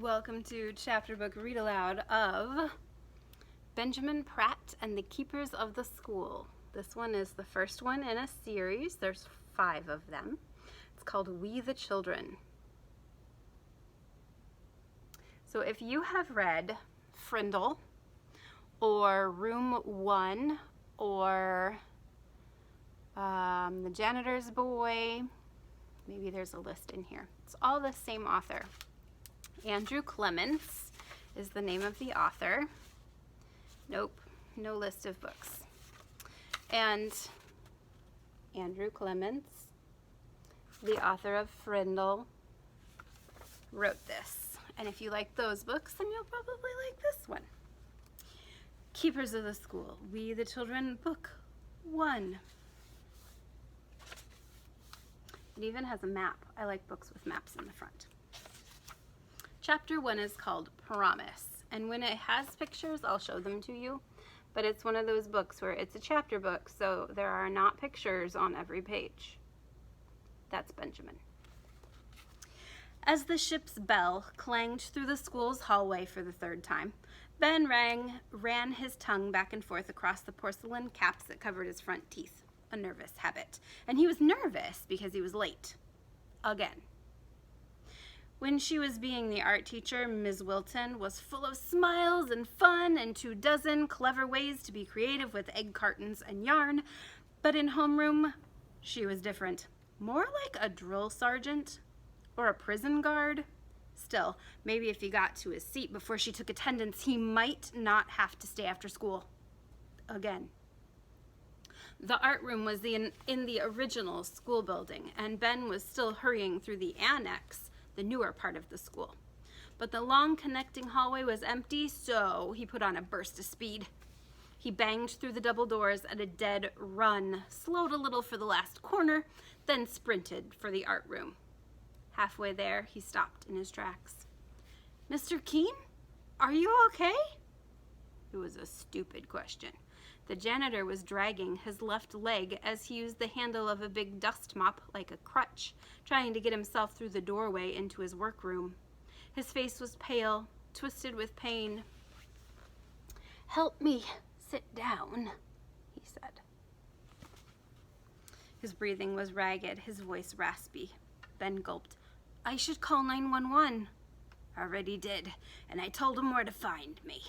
Welcome to chapter book read aloud of Benjamin Pratt and the Keepers of the School. This one is the first one in a series. There's 5 of them. It's called We the Children. So if you have read Frindle or Room 1 or The Janitor's Boy, maybe there's a list in here. It's all the same author. Andrew Clements is the name of the author. Nope, no list of books. And Andrew Clements, the author of Frindle, wrote this. And if you like those books, then you'll probably like this one. Keepers of the School, We the Children, Book 1. It even has a map. I like books with maps in the front. Chapter 1 is called Promise, and when it has pictures, I'll show them to you, but it's one of those books where it's a chapter book, so there are not pictures on every page. That's Benjamin. As the ship's bell clanged through the school's hallway for the 3rd time, Ben ran his tongue back and forth across the porcelain caps that covered his front teeth, a nervous habit, and he was nervous because he was late. Again. When she was being the art teacher, Ms. Wilton was full of smiles and fun and 24 clever ways to be creative with egg cartons and yarn, but in homeroom, she was different. More like a drill sergeant or a prison guard. Still, maybe if he got to his seat before she took attendance, he might not have to stay after school. Again. The art room was in the original school building, and Ben was still hurrying through the annex, the newer part of the school. But the long connecting hallway was empty, so he put on a burst of speed. He banged through the double doors at a dead run, slowed a little for the last corner, then sprinted for the art room. Halfway there, he stopped in his tracks. "Mr. Keene, are you okay?" It was a stupid question. The janitor was dragging his left leg as he used the handle of a big dust mop like a crutch, trying to get himself through the doorway into his workroom. His face was pale, twisted with pain. "Help me sit down," he said. His breathing was ragged, his voice raspy. Ben gulped. "I should call 911. "Already did, and I told him where to find me,"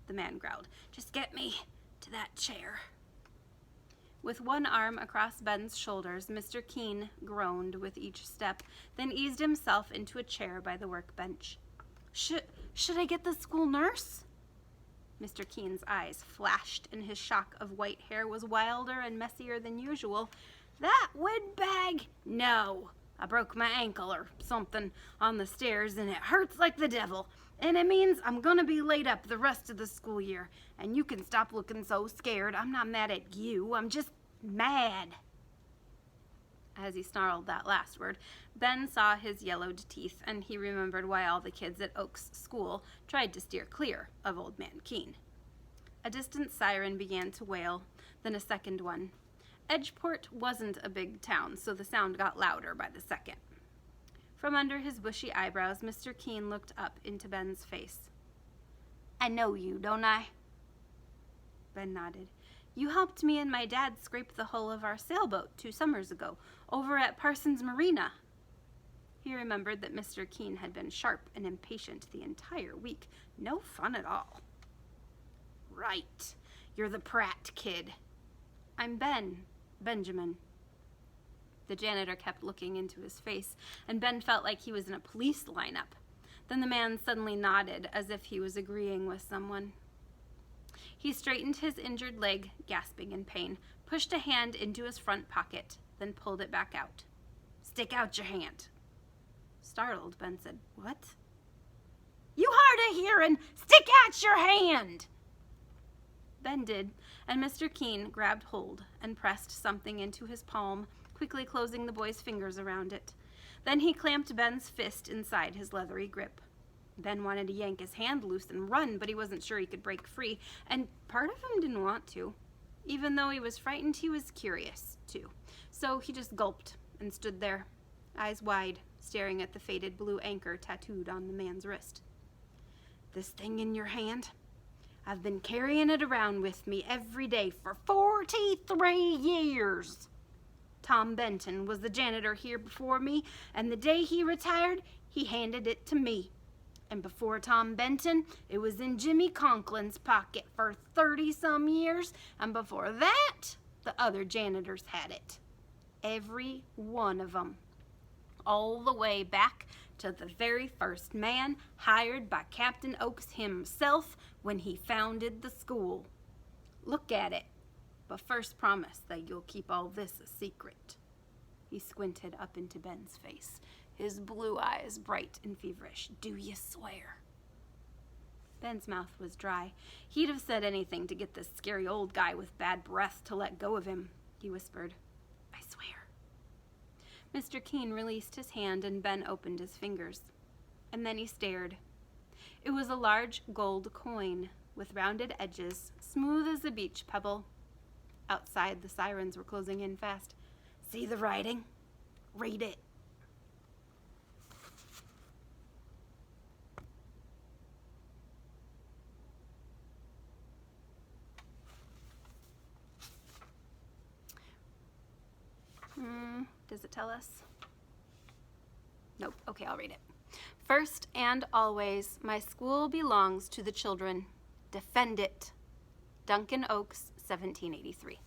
the man growled. "Just get me to that chair." With one arm across Ben's shoulders, Mr. Keene groaned with each step, then eased himself into a chair by the workbench. Should I get the school nurse?" Mr. Keene's eyes flashed, and his shock of white hair was wilder and messier than usual. "That windbag? No. I broke my ankle or something on the stairs, and it hurts like the devil. And it means I'm gonna be laid up the rest of the school year. And you can stop looking so scared. I'm not mad at you. I'm just mad." As he snarled that last word, Ben saw his yellowed teeth, and he remembered why all the kids at Oaks School tried to steer clear of Old Man Keene. A distant siren began to wail, then a second one. Edgeport wasn't a big town, so the sound got louder by the second. From under his bushy eyebrows, Mr. Keene looked up into Ben's face. "I know you, don't I?" Ben nodded. "You helped me and my dad scrape the hull of our sailboat 2 summers ago, over at Parsons Marina." He remembered that Mr. Keene had been sharp and impatient the entire week. No fun at all. "Right. You're the Pratt kid." "I'm Benjamin." The janitor kept looking into his face, and Ben felt like he was in a police lineup. Then the man suddenly nodded, as if he was agreeing with someone. He straightened his injured leg, gasping in pain, pushed a hand into his front pocket, then pulled it back out. "Stick out your hand." Startled, Ben said, "What?" "You hard of hearing! Stick out your hand!" Ben did, and Mr. Keene grabbed hold and pressed something into his palm, quickly closing the boy's fingers around it. Then he clamped Ben's fist inside his leathery grip. Ben wanted to yank his hand loose and run, but he wasn't sure he could break free, and part of him didn't want to. Even though he was frightened, he was curious, too. So he just gulped and stood there, eyes wide, staring at the faded blue anchor tattooed on the man's wrist. "This thing in your hand? I've been carrying it around with me every day for 43 years. Tom Benton was the janitor here before me, and the day he retired, he handed it to me. And before Tom Benton, it was in Jimmy Conklin's pocket for 30-some years, and before that, the other janitors had it. Every one of them. All the way back to the very first man hired by Captain Oakes himself when he founded the school. Look at it, but first promise that you'll keep all this a secret." He squinted up into Ben's face, his blue eyes bright and feverish. "Do you swear?" Ben's mouth was dry. He'd have said anything to get this scary old guy with bad breath to let go of him. He whispered, "I swear." Mr. Keene released his hand and Ben opened his fingers. And then he stared. It was a large gold coin with rounded edges, smooth as a beach pebble. Outside, the sirens were closing in fast. "See the writing? Read it." Does it tell us? Nope. Okay, I'll read it. "First and always, my school belongs to the children. Defend it. Duncan Oakes, 1783.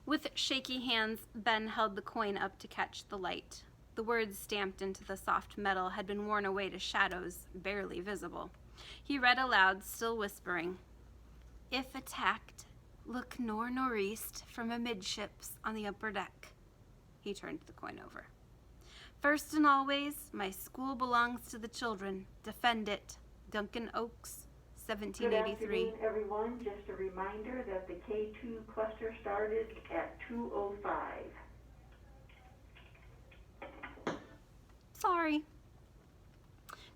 With shaky hands, Ben held the coin up to catch the light. The words stamped into the soft metal had been worn away to shadows, barely visible. He read aloud, still whispering, "If attacked, look northeast from amidships on the upper deck." He turned the coin over. "First and always, my school belongs to the children. Defend it. Duncan Oakes, 1783. Good afternoon, everyone. Just a reminder that the K2 cluster started at 2:05. Sorry.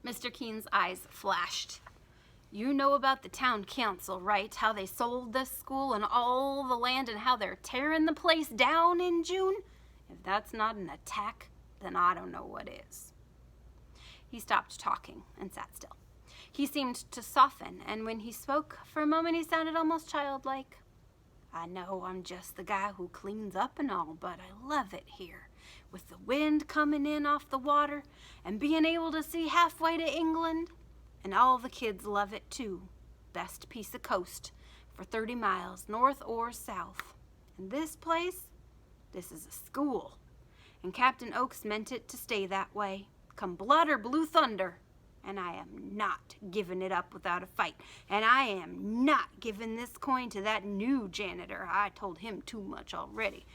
Mr. Keene's eyes flashed. "You know about the town council, right? How they sold this school and all the land and how they're tearing the place down in June? If that's not an attack, then I don't know what is." He stopped talking and sat still. He seemed to soften, and when he spoke, for a moment he sounded almost childlike. "I know I'm just the guy who cleans up and all, but I love it here, with the wind coming in off the water and being able to see halfway to England. And all the kids love it too. Best piece of coast for 30 miles, north or south. And this place, this is a school. And Captain Oakes meant it to stay that way, come blood or blue thunder. And I am not giving it up without a fight. And I am not giving this coin to that new janitor. I told him too much already."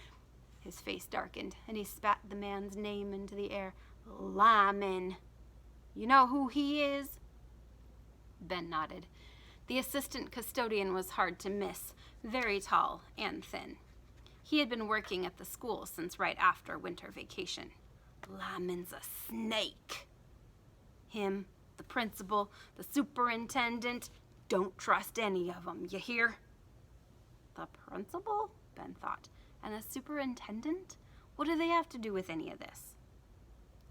His face darkened, and he spat the man's name into the air. "Lyman. You know who he is?" Ben nodded. The assistant custodian was hard to miss, very tall and thin. He had been working at the school since right after winter vacation. "Lyman's a snake. Him, the principal, the superintendent, don't trust any of them, you hear?" The principal? Ben thought. And the superintendent? What do they have to do with any of this?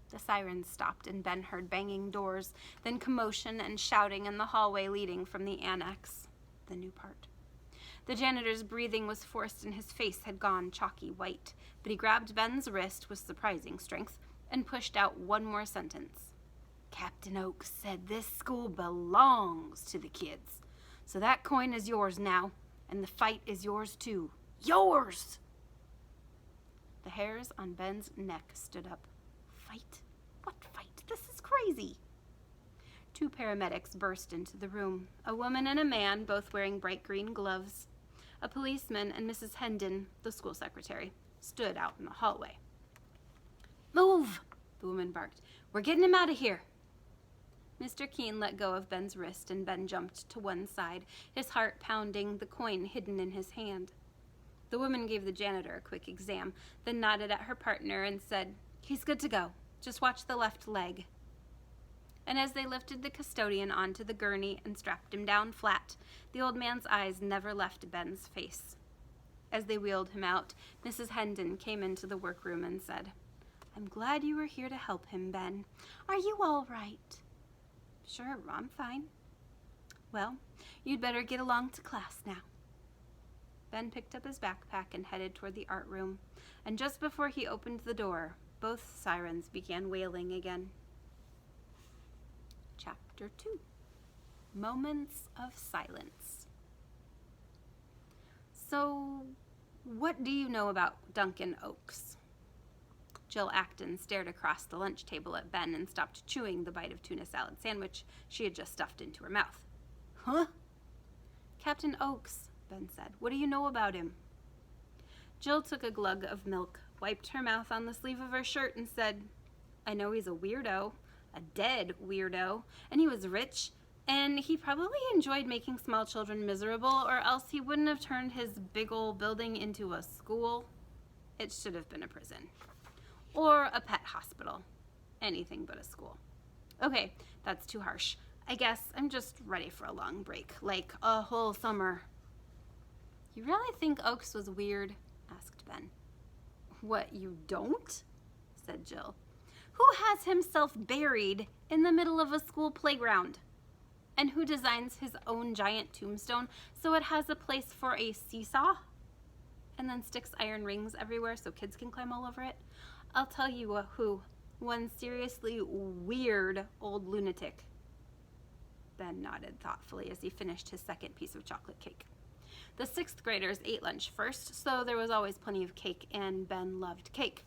The sirens stopped and Ben heard banging doors, then commotion and shouting in the hallway leading from the annex, the new part. The janitor's breathing was forced and his face had gone chalky white, but he grabbed Ben's wrist with surprising strength and pushed out one more sentence. "Captain Oakes said this school belongs to the kids. So that coin is yours now, and the fight is yours too. Yours!" The hairs on Ben's neck stood up. "Fight? What fight? This is crazy." Two paramedics burst into the room, a woman and a man, both wearing bright green gloves. A policeman and Mrs. Hendon, the school secretary, stood out in the hallway. "Move!" the woman barked. "We're getting him out of here." Mr. Keene let go of Ben's wrist and Ben jumped to one side, his heart pounding, the coin hidden in his hand. The woman gave the janitor a quick exam, then nodded at her partner and said, "He's good to go. Just watch the left leg." And as they lifted the custodian onto the gurney and strapped him down flat, the old man's eyes never left Ben's face. As they wheeled him out, Mrs. Hendon came into the workroom and said, I'm glad you were here to help him, Ben. Are you all right? Sure, I'm fine. Well, you'd better get along to class now. Ben picked up his backpack and headed toward the art room, and just before he opened the door, both sirens began wailing again. Chapter 2. Moments of Silence. So, what do you know about Duncan Oaks? Jill Acton stared across the lunch table at Ben and stopped chewing the bite of tuna salad sandwich she had just stuffed into her mouth. Huh? Captain Oaks, Ben said. What do you know about him? Jill took a glug of milk, wiped her mouth on the sleeve of her shirt, and said, I know he's a weirdo, a dead weirdo, and he was rich, and he probably enjoyed making small children miserable, or else he wouldn't have turned his big old building into a school. It should have been a prison. Or a pet hospital. Anything but a school. Okay, that's too harsh. I guess I'm just ready for a long break, like a whole summer. You really think Oaks was weird? Asked Ben. What, you don't? Said Jill. Who has himself buried in the middle of a school playground? And who designs his own giant tombstone so it has a place for a seesaw? And then sticks iron rings everywhere so kids can climb all over it? I'll tell you who. One seriously weird old lunatic. Ben nodded thoughtfully as he finished his second piece of chocolate cake. The 6th graders ate lunch first, so there was always plenty of cake, and Ben loved cake,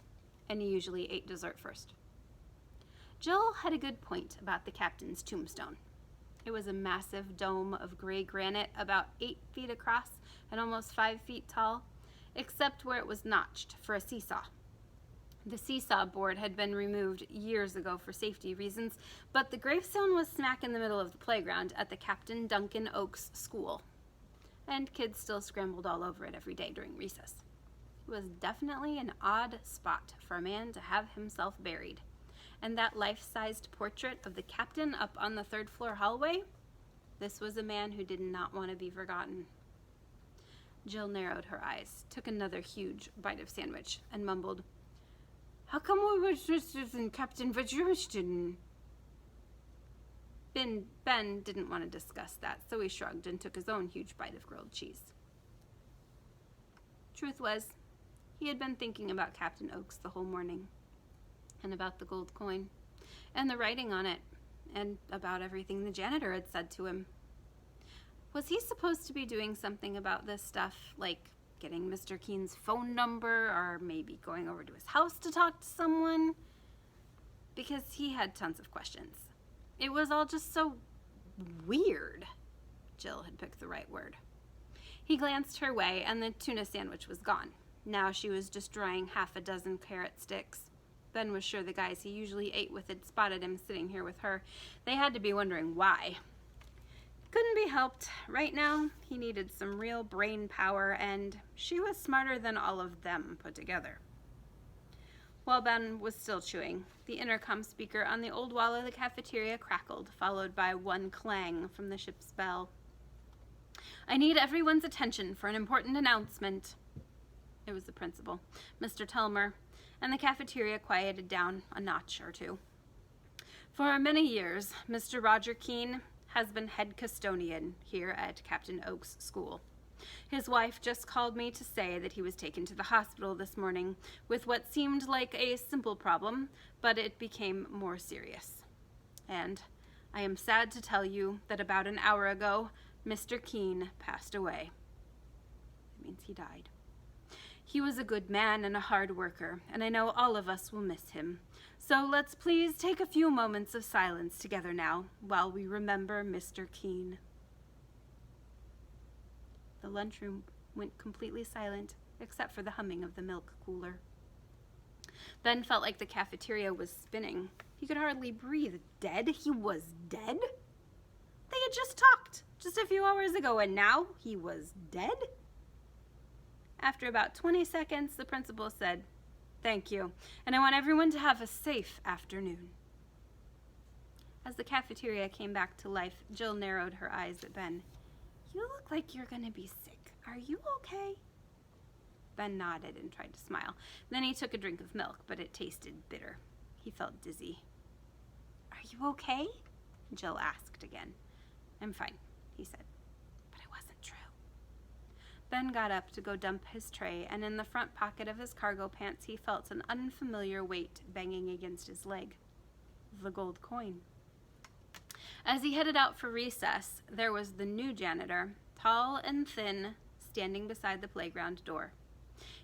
and he usually ate dessert first. Jill had a good point about the captain's tombstone. It was a massive dome of gray granite about 8 feet across and almost 5 feet tall, except where it was notched for a seesaw. The seesaw board had been removed years ago for safety reasons, but the gravestone was smack in the middle of the playground at the Captain Duncan Oaks School, and kids still scrambled all over it every day during recess. It was definitely an odd spot for a man to have himself buried, and that life-sized portrait of the captain up on the 3rd floor hallway, this was a man who did not want to be forgotten. Jill narrowed her eyes, took another huge bite of sandwich, and mumbled, How come we were interested in Captain Vajrushin? Ben didn't want to discuss that, so he shrugged and took his own huge bite of grilled cheese. Truth was, he had been thinking about Captain Oaks the whole morning, and about the gold coin, and the writing on it, and about everything the janitor had said to him. Was he supposed to be doing something about this stuff, like getting Mr. Keen's phone number, or maybe going over to his house to talk to someone? Because he had tons of questions. It was all just so weird. Jill had picked the right word. He glanced her way, and the tuna sandwich was gone. Now she was destroying half a dozen carrot sticks. Ben was sure the guys he usually ate with had spotted him sitting here with her. They had to be wondering why. Couldn't be helped. Right now, he needed some real brain power, and she was smarter than all of them put together. While Ben was still chewing, the intercom speaker on the old wall of the cafeteria crackled, followed by one clang from the ship's bell. I need everyone's attention for an important announcement. It was the principal, Mr. Telmer, and the cafeteria quieted down a notch or two. For many years, Mr. Roger Keene has been head custodian here at Captain Oaks School. His wife just called me to say that he was taken to the hospital this morning with what seemed like a simple problem, but it became more serious. And I am sad to tell you that about an hour ago, Mr. Keene passed away. It means he died. He was a good man and a hard worker, and I know all of us will miss him. So let's please take a few moments of silence together now while we remember Mr. Keene. The lunchroom went completely silent, except for the humming of the milk cooler. Ben felt like the cafeteria was spinning. He could hardly breathe. Dead? He was dead? They had just talked just a few hours ago, and now he was dead? After about 20 seconds, the principal said, "Thank you, and I want everyone to have a safe afternoon." As the cafeteria came back to life, Jill narrowed her eyes at Ben. "You look like you're going to be sick. Are you okay?" Ben nodded and tried to smile. Then he took a drink of milk, but it tasted bitter. He felt dizzy. "Are you okay?" Jill asked again. "I'm fine," he said. But it wasn't true. Ben got up to go dump his tray, and in the front pocket of his cargo pants he felt an unfamiliar weight banging against his leg. The gold coin. As he headed out for recess, there was the new janitor, tall and thin, standing beside the playground door.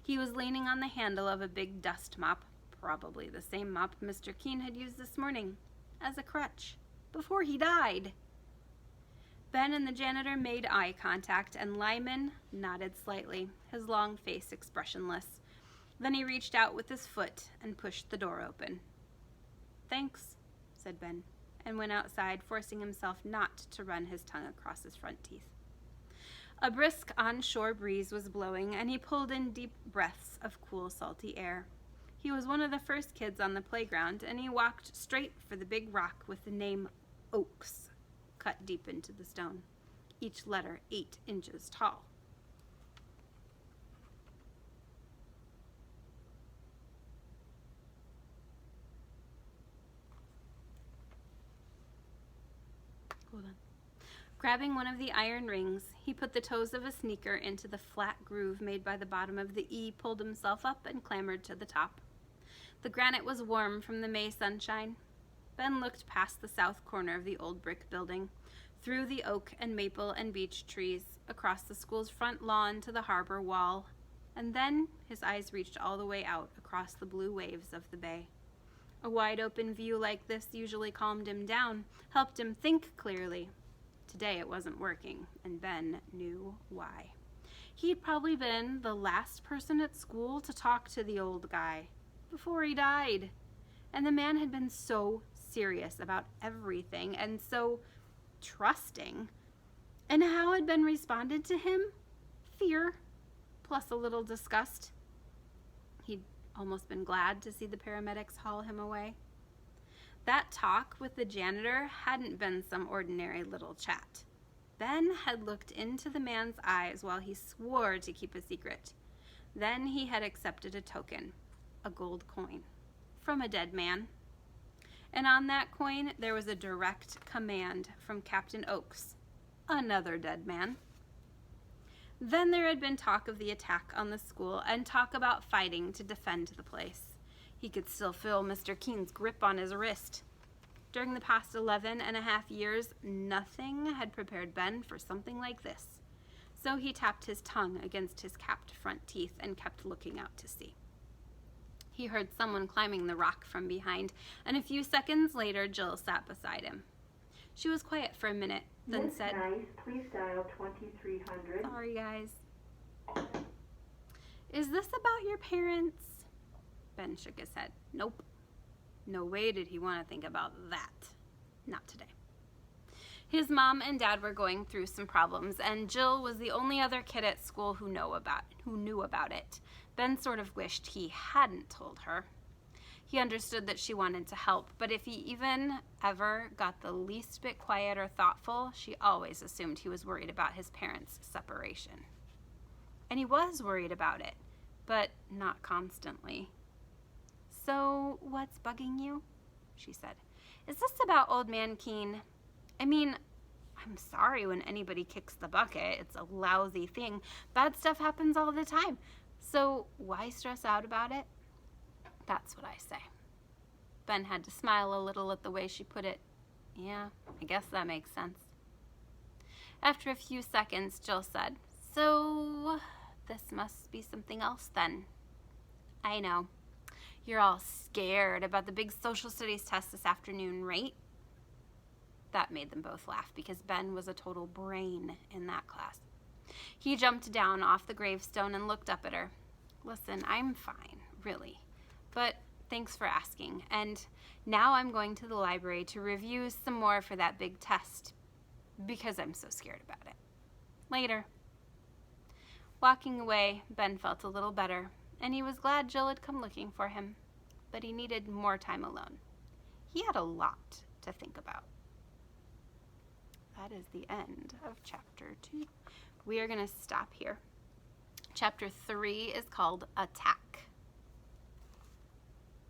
He was leaning on the handle of a big dust mop, probably the same mop Mr. Keene had used this morning, as a crutch, before he died. Ben and the janitor made eye contact, and Lyman nodded slightly, his long face expressionless. Then he reached out with his foot and pushed the door open. "Thanks," said Ben, and went outside, forcing himself not to run his tongue across his front teeth. A brisk onshore breeze was blowing, and he pulled in deep breaths of cool, salty air. He was one of the first kids on the playground, and he walked straight for the big rock with the name Oaks cut deep into the stone, each letter 8 inches tall. Hold on. Grabbing one of the iron rings, he put the toes of a sneaker into the flat groove made by the bottom of the E, pulled himself up, and clambered to the top. The granite was warm from the May sunshine. Ben looked past the south corner of the old brick building, through the oak and maple and beech trees, across the school's front lawn to the harbor wall, and then his eyes reached all the way out across the blue waves of the bay. A wide-open view like this usually calmed him down, helped him think clearly. Today it wasn't working, and Ben knew why. He'd probably been the last person at school to talk to the old guy before he died. And the man had been so serious about everything and so trusting. And how had Ben responded to him? Fear, plus a little disgust. He'd almost been glad to see the paramedics haul him away. That talk with the janitor hadn't been some ordinary little chat. Ben had looked into the man's eyes while he swore to keep a secret. Then he had accepted a token, a gold coin, from a dead man. And on that coin there was a direct command from Captain Oaks, another dead man. Then there had been talk of the attack on the school and talk about fighting to defend the place. He could still feel Mr. Keene's grip on his wrist. During the past 11.5 years, nothing had prepared Ben for something like this. So he tapped his tongue against his capped front teeth and kept looking out to sea. He heard someone climbing the rock from behind, and a few seconds later, Jill sat beside him. She was quiet for a minute, then Miss said, Nice, please dial 2300. "Sorry, guys. Is this about your parents?" Ben shook his head. "Nope. No way did he want to think about that. Not today." His mom and dad were going through some problems, and Jill was the only other kid at school who knew about it. Ben sort of wished he hadn't told her. He understood that she wanted to help, but if he even ever got the least bit quiet or thoughtful, she always assumed he was worried about his parents' separation. And he was worried about it, but not constantly. "So, what's bugging you?" she said. "Is this about Old Man Keene? I mean, I'm sorry when anybody kicks the bucket. It's a lousy thing. Bad stuff happens all the time. So, why stress out about it?" "That's what I say." Ben had to smile a little at the way she put it. "Yeah, I guess that makes sense." After a few seconds, Jill said, "So, this must be something else then." "I know. You're all scared about the big social studies test this afternoon, right?" That made them both laugh because Ben was a total brain in that class. He jumped down off the gravestone and looked up at her. "Listen, I'm fine, really. But thanks for asking. And now I'm going to the library to review some more for that big test because I'm so scared about it. Later." Walking away, Ben felt a little better, and he was glad Jill had come looking for him. But he needed more time alone. He had a lot to think about. That is the end of chapter 2. We are going to stop here. Chapter 3 is called Attack.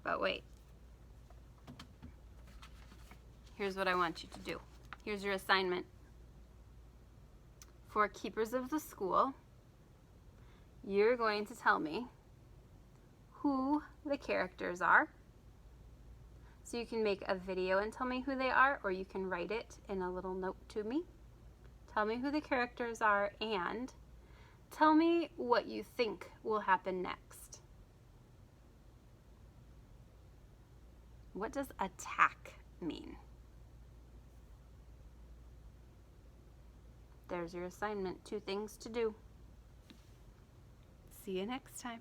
But wait. Here's what I want you to do. Here's your assignment. For Keepers of the School, you're going to tell me who the characters are. So you can make a video and tell me who they are, or you can write it in a little note to me. Tell me who the characters are and tell me what you think will happen next. What does attack mean? There's your assignment. 2 things to do. See you next time.